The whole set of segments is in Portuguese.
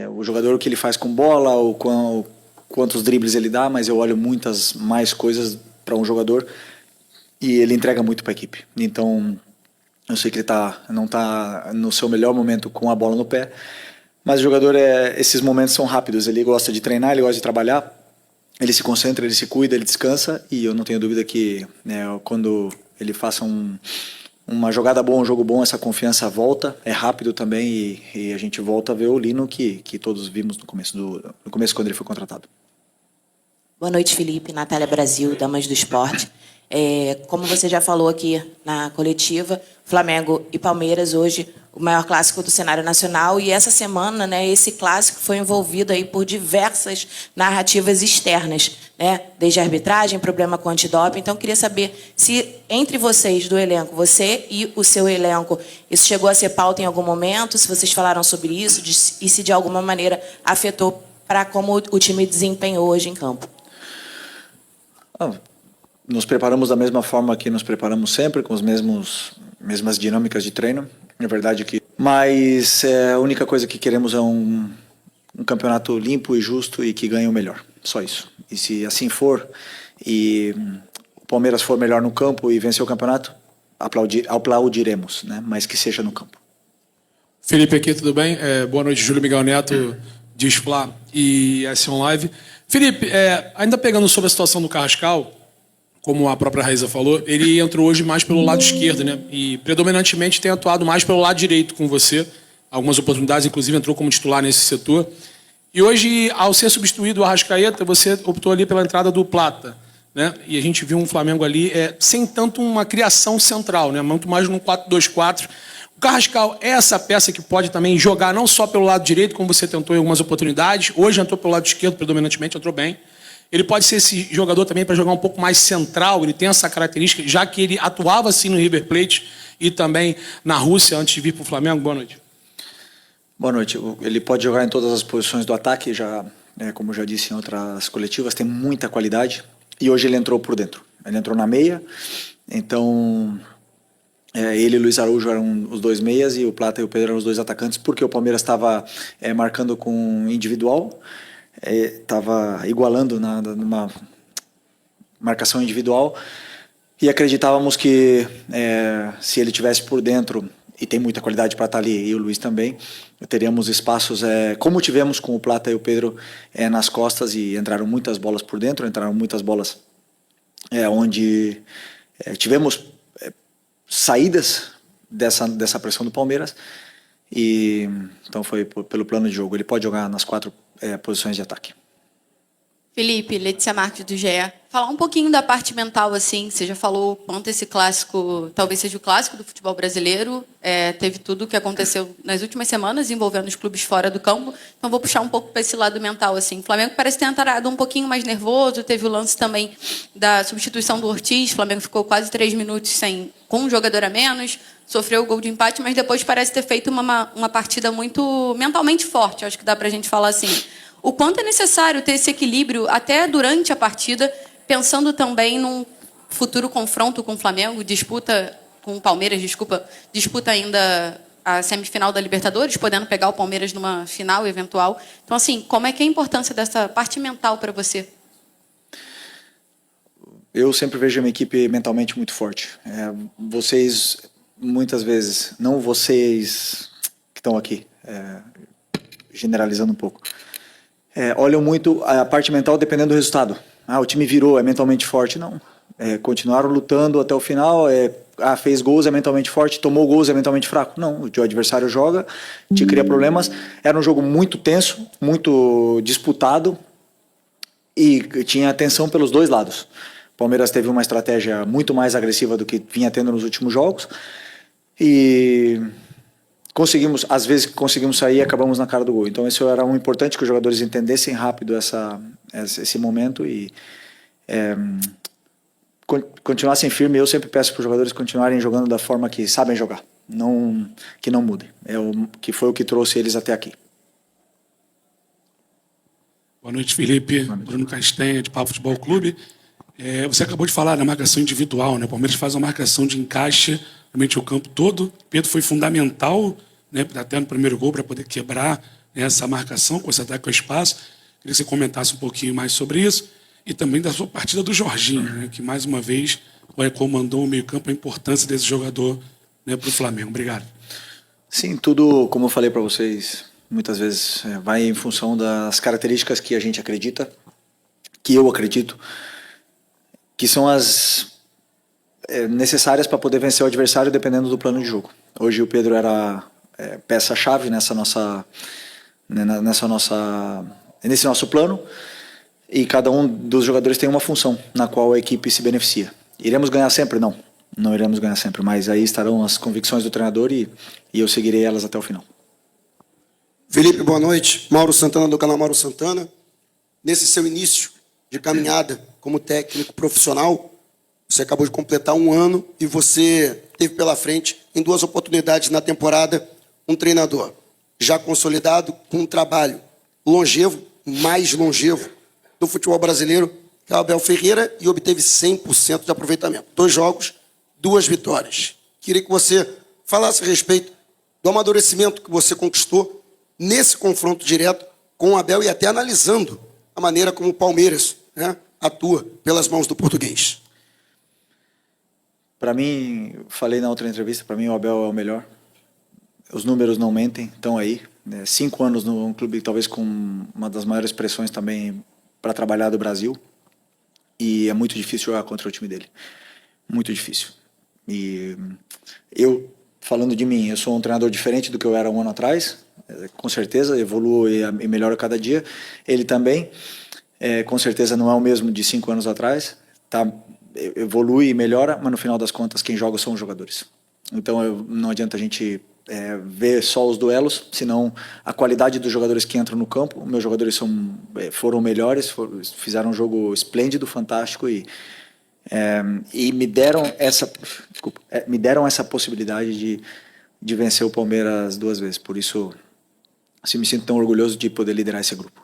o jogador, o que ele faz com bola, quantos dribles ele dá, mas eu olho muitas mais coisas para um jogador e ele entrega muito para a equipe. Então, eu sei que ele não está no seu melhor momento com a bola no pé, mas o jogador, esses momentos são rápidos, ele gosta de treinar, ele gosta de trabalhar, ele se concentra, ele se cuida, ele descansa, e eu não tenho dúvida que quando ele faça uma jogada boa, um jogo bom, essa confiança volta, é rápido também, e a gente volta a ver o Lino que todos vimos no começo quando ele foi contratado. Boa noite, Felipe. Natália Brasil, Damas do Esporte. Como você já falou aqui na coletiva, Flamengo e Palmeiras hoje o maior clássico do cenário nacional, e essa semana, né, esse clássico foi envolvido aí por diversas narrativas externas, né, desde a arbitragem, problema com antidoping. Então, queria saber se entre vocês do elenco, você e o seu elenco, isso chegou a ser pauta em algum momento, se vocês falaram sobre isso e se de alguma maneira afetou para como o time desempenhou hoje em campo. Nos preparamos da mesma forma que nos preparamos sempre, com as mesmas dinâmicas de treino. É verdade que... Mas a única coisa que queremos é um campeonato limpo e justo e que ganhe o melhor. Só isso. E se assim for, e o Palmeiras for melhor no campo e vencer o campeonato, aplaudiremos, né? Mas que seja no campo. Felipe aqui, tudo bem? Boa noite, Júlio Miguel Neto, de Spla e S1 Live. Felipe, ainda pegando sobre a situação do Carrascal, como a própria Raíza falou, ele entrou hoje mais pelo lado esquerdo, né? E predominantemente tem atuado mais pelo lado direito com você. Algumas oportunidades, inclusive, entrou como titular nesse setor. E hoje, ao ser substituído o Arrascaeta, você optou ali pela entrada do Plata, né? E a gente viu um Flamengo ali sem tanto uma criação central, né? Muito mais no 4-2-4. O Carrascal é essa peça que pode também jogar não só pelo lado direito, como você tentou em algumas oportunidades. Hoje entrou pelo lado esquerdo, predominantemente, entrou bem. Ele pode ser esse jogador também para jogar um pouco mais central, ele tem essa característica, já que ele atuava assim no River Plate e também na Rússia antes de vir para o Flamengo. Boa noite. Boa noite. Ele pode jogar em todas as posições do ataque, como eu já disse em outras coletivas, tem muita qualidade, e hoje ele entrou por dentro. Ele entrou na meia, então ele e o Luiz Araújo eram os dois meias e o Plata e o Pedro eram os dois atacantes, porque o Palmeiras estava marcando com individual, estava igualando numa marcação individual, e acreditávamos que se ele tivesse por dentro, e tem muita qualidade para estar ali, e o Luiz também, teríamos espaços, como tivemos com o Plata e o Pedro nas costas, e entraram muitas bolas por dentro, entraram muitas bolas onde tivemos saídas dessa pressão do Palmeiras, e então foi pelo plano de jogo. Ele pode jogar nas 4 posições de ataque. Felipe, Letícia Marques do GE. Falar um pouquinho da parte mental, assim, você já falou quanto esse clássico, talvez seja o clássico do futebol brasileiro, teve tudo o que aconteceu nas últimas semanas envolvendo os clubes fora do campo, então vou puxar um pouco para esse lado mental, assim. O Flamengo parece ter entrado um pouquinho mais nervoso, teve o lance também da substituição do Ortiz, o Flamengo ficou quase 3 minutos com um jogador a menos, sofreu o gol de empate, mas depois parece ter feito uma partida muito mentalmente forte, acho que dá para a gente falar assim. O quanto é necessário ter esse equilíbrio até durante a partida, pensando também num futuro confronto com o Flamengo, disputa com o Palmeiras, disputa ainda a semifinal da Libertadores, podendo pegar o Palmeiras numa final eventual. Então, assim, como é que é a importância dessa parte mental para você? Eu sempre vejo a minha equipe mentalmente muito forte. Vocês, muitas vezes, não vocês que estão aqui, generalizando um pouco, olham muito a parte mental dependendo do resultado. O time virou, é mentalmente forte. Não. Continuaram lutando até o final, fez gols, é mentalmente forte, tomou gols, é mentalmente fraco. Não, o adversário joga, te cria problemas. Era um jogo muito tenso, muito disputado, e tinha tensão pelos dois lados. O Palmeiras teve uma estratégia muito mais agressiva do que vinha tendo nos últimos jogos, e às vezes conseguimos sair e acabamos na cara do gol. Então isso era importante, que os jogadores entendessem rápido esse momento e continuassem firmes. Eu sempre peço para os jogadores continuarem jogando da forma que sabem jogar, que não mudem. Que foi o que trouxe eles até aqui. Boa noite, Felipe. Boa noite. Bruno Castanha, de Papo Futebol Clube. Você acabou de falar da marcação individual, né? O Palmeiras faz uma marcação de encaixe realmente o campo todo. Pedro foi fundamental, né, até no primeiro gol, para poder quebrar essa marcação, com esse ataque ao espaço. Queria que você comentasse um pouquinho mais sobre isso. E também da sua partida do Jorginho, né, que mais uma vez comandou o meio-campo, a importância desse jogador, né, para o Flamengo. Obrigado. Sim, tudo, como eu falei para vocês, muitas vezes vai em função das características que a gente acredita, que eu acredito, que são as necessárias para poder vencer o adversário dependendo do plano de jogo. Hoje o Pedro era peça-chave nesse nosso plano, e cada um dos jogadores tem uma função na qual a equipe se beneficia. Iremos ganhar sempre? Não iremos ganhar sempre, mas aí estarão as convicções do treinador e eu seguirei elas até o final. Felipe, boa noite. Mauro Santana, do canal Mauro Santana. Nesse seu início de caminhada como técnico profissional, você acabou de completar 1 ano e você teve pela frente, em 2 oportunidades na temporada, um treinador já consolidado, com um trabalho longevo, mais longevo do futebol brasileiro, que é o Abel Ferreira, e obteve 100% de aproveitamento. 2 jogos, 2 vitórias. Queria que você falasse a respeito do amadurecimento que você conquistou nesse confronto direto com o Abel e até analisando a maneira como o Palmeiras, né, atua pelas mãos do português. Para mim, falei na outra entrevista, para mim o Abel é o melhor. Os números não mentem, estão aí. 5 anos num clube talvez com uma das maiores pressões também para trabalhar do Brasil. E é muito difícil jogar contra o time dele. Muito difícil. E eu, falando de mim, eu sou um treinador diferente do que eu era 1 ano atrás. Com certeza, evoluo e melhoro cada dia. Ele também, com certeza não é o mesmo de 5 anos atrás. Tá? Evolui e melhora, mas no final das contas quem joga são os jogadores. Então não adianta a gente ver só os duelos, senão a qualidade dos jogadores que entram no campo. Meus jogadores foram melhores, fizeram um jogo esplêndido, fantástico e me deram essa possibilidade de vencer o Palmeiras 2 vezes. Por isso, assim, me sinto tão orgulhoso de poder liderar esse grupo.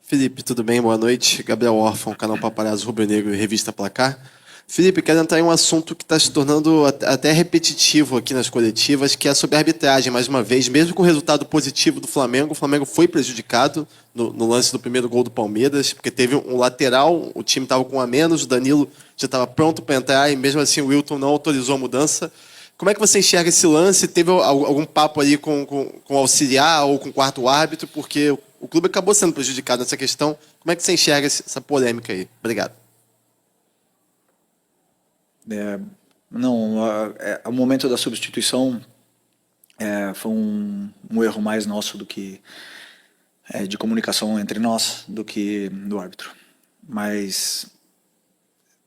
Felipe, tudo bem? Boa noite. Gabriel Órfão, canal Paparazzo Rubro Negro e Revista Placar. Felipe, quero entrar em um assunto que está se tornando até repetitivo aqui nas coletivas, que é sobre a arbitragem, mais uma vez. Mesmo com o resultado positivo do Flamengo, o Flamengo foi prejudicado no lance do primeiro gol do Palmeiras, porque teve um lateral, o time estava com 1 a menos, o Danilo já estava pronto para entrar e mesmo assim o Wilton não autorizou a mudança. Como é que você enxerga esse lance? Teve algum papo aí com o auxiliar ou com o quarto árbitro? Porque o clube acabou sendo prejudicado nessa questão. Como é que você enxerga essa polêmica aí? Obrigado. O momento da substituição foi um erro mais nosso do que de comunicação entre nós do que do árbitro. Mas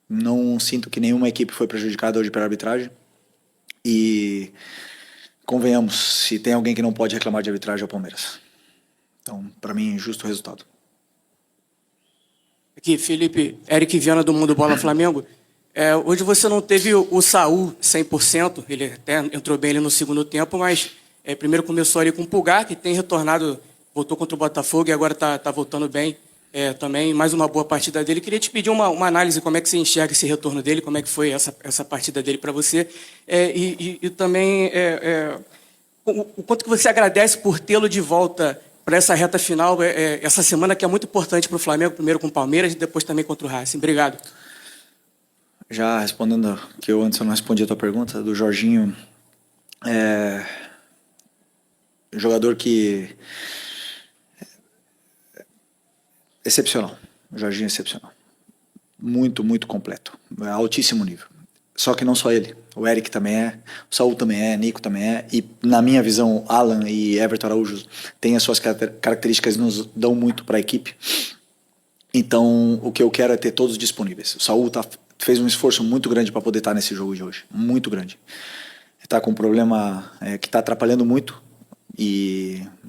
não sinto que nenhuma equipe foi prejudicada hoje pela arbitragem. E convenhamos, se tem alguém que não pode reclamar de arbitragem é o Palmeiras. Então, para mim, justo o resultado. Aqui, Felipe, Eric Viana do Mundo Bola Flamengo. Hoje você não teve o Saul 100%, ele até entrou bem ali no segundo tempo, mas primeiro começou ali com o Pulgar, que tem retornado, voltou contra o Botafogo e agora está voltando bem também, mais uma boa partida dele. Queria te pedir uma análise, como é que você enxerga esse retorno dele, como é que foi essa partida dele para você, e também o quanto que você agradece por tê-lo de volta para essa reta final, essa semana que é muito importante para o Flamengo, primeiro com o Palmeiras e depois também contra o Racing. Obrigado. Já respondendo, que eu antes não respondi a tua pergunta, do Jorginho, jogador que excepcional, o Jorginho é excepcional, muito, muito completo, altíssimo nível. Só que não só ele, o Eric também o Saul também Nico também e na minha visão, Alan e Everton Araújo têm as suas características e nos dão muito para a equipe. Então, o que eu quero é ter todos disponíveis. O Saul fez um esforço muito grande para poder estar nesse jogo de hoje, muito grande. Está com um problema que está atrapalhando muito,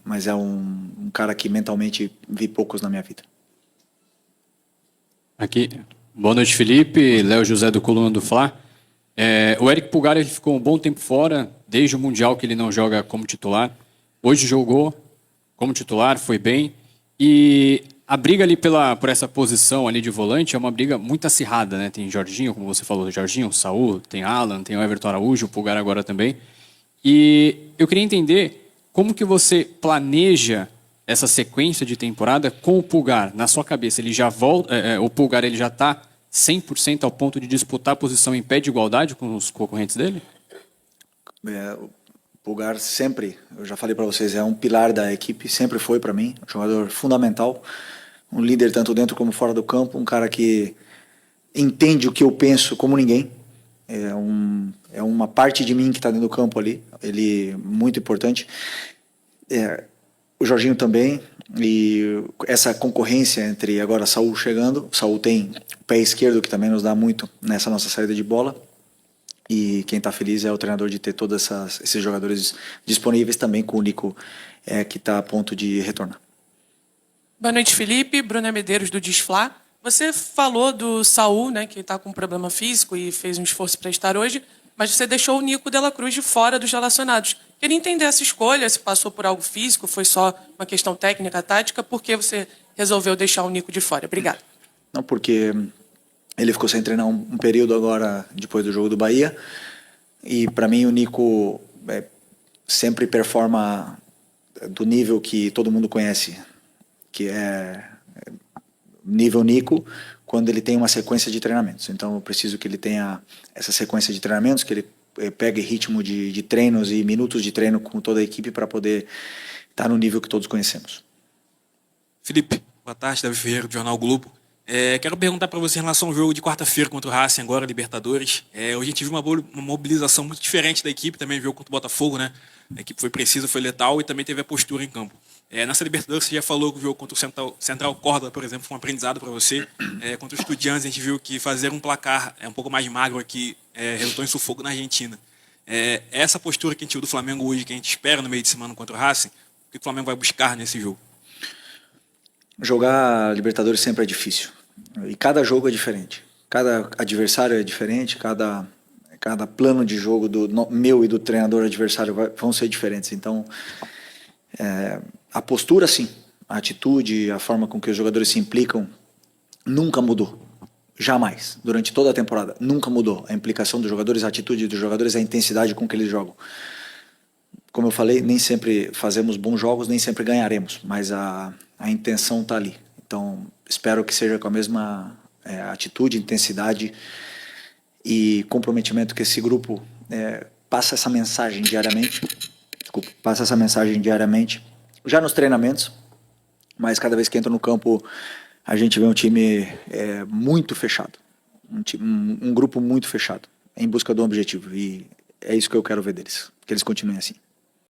mas é um cara que mentalmente vi poucos na minha vida. Aqui, boa noite, Felipe, Léo José do Coluna do Fla. O Eric Pulgar ele ficou um bom tempo fora, desde o Mundial que ele não joga como titular. Hoje jogou como titular, foi bem. E a briga ali por essa posição ali de volante é uma briga muito acirrada, né? Tem Jorginho, como você falou, Jorginho, Saul, tem Alan, tem o Everton Araújo, o Pulgar agora também. E eu queria entender Como que você planeja essa sequência de temporada com o Pulgar? Na sua cabeça, ele já volta, o Pulgar ele já está 100% ao ponto de disputar a posição em pé de igualdade com os concorrentes dele? O Pulgar sempre, eu já falei para vocês, é um pilar da equipe, sempre foi para mim, um jogador fundamental, um líder tanto dentro como fora do campo, um cara que entende o que eu penso como ninguém. É uma parte de mim que está dentro do campo ali, ele muito importante. O Jorginho também, e essa concorrência entre agora Saúl chegando, Saúl tem o pé esquerdo que também nos dá muito nessa nossa saída de bola, e quem está feliz é o treinador de ter todos esses jogadores disponíveis, também com o Nico que está a ponto de retornar. Boa noite, Felipe. Bruna Medeiros, do Disflá. Você falou do Saúl, né, que está com um problema físico e fez um esforço para estar hoje, mas você deixou o Nico de la Cruz de fora dos relacionados. Queria entender essa escolha, se passou por algo físico, foi só uma questão técnica, tática, por que você resolveu deixar o Nico de fora? Obrigado. Não, porque ele ficou sem treinar um período agora, depois do jogo do Bahia, e para mim o Nico sempre performa do nível que todo mundo conhece, que é nível Nico, quando ele tem uma sequência de treinamentos. Então eu preciso que ele tenha essa sequência de treinamentos, que ele pegue ritmo de treinos e minutos de treino com toda a equipe para poder estar no nível que todos conhecemos. Felipe, boa tarde, Davi Ferreira, do Jornal Globo. Quero perguntar para você em relação ao jogo de quarta-feira contra o Racing, agora Libertadores. Hoje a gente viu uma mobilização muito diferente da equipe, também viu contra o Botafogo, né? A equipe foi precisa, foi letal e também teve a postura em campo. Nessa Libertadores você já falou que o jogo contra o Central Córdoba, por exemplo, foi um aprendizado para você. Contra o Estudiantes a gente viu que fazer um placar um pouco mais magro aqui resultou em sufoco na Argentina. Essa postura que a gente viu do Flamengo hoje, que a gente espera no meio de semana contra o Racing, o que o Flamengo vai buscar nesse jogo? Jogar Libertadores sempre é difícil. E cada jogo é diferente. Cada adversário é diferente, cada plano de jogo meu e do treinador adversário vão ser diferentes. Então, a postura, sim. A atitude, a forma com que os jogadores se implicam, nunca mudou. Jamais. Durante toda a temporada, nunca mudou. A implicação dos jogadores, a atitude dos jogadores, a intensidade com que eles jogam. Como eu falei, nem sempre fazemos bons jogos, nem sempre ganharemos, mas a intenção está ali. Então, espero que seja com a mesma atitude, intensidade e comprometimento que esse grupo passa essa mensagem diariamente. Passa essa mensagem diariamente, já nos treinamentos, mas cada vez que entra no campo, a gente vê um time muito fechado, um grupo muito fechado, em busca de um objetivo. E é isso que eu quero ver deles, que eles continuem assim.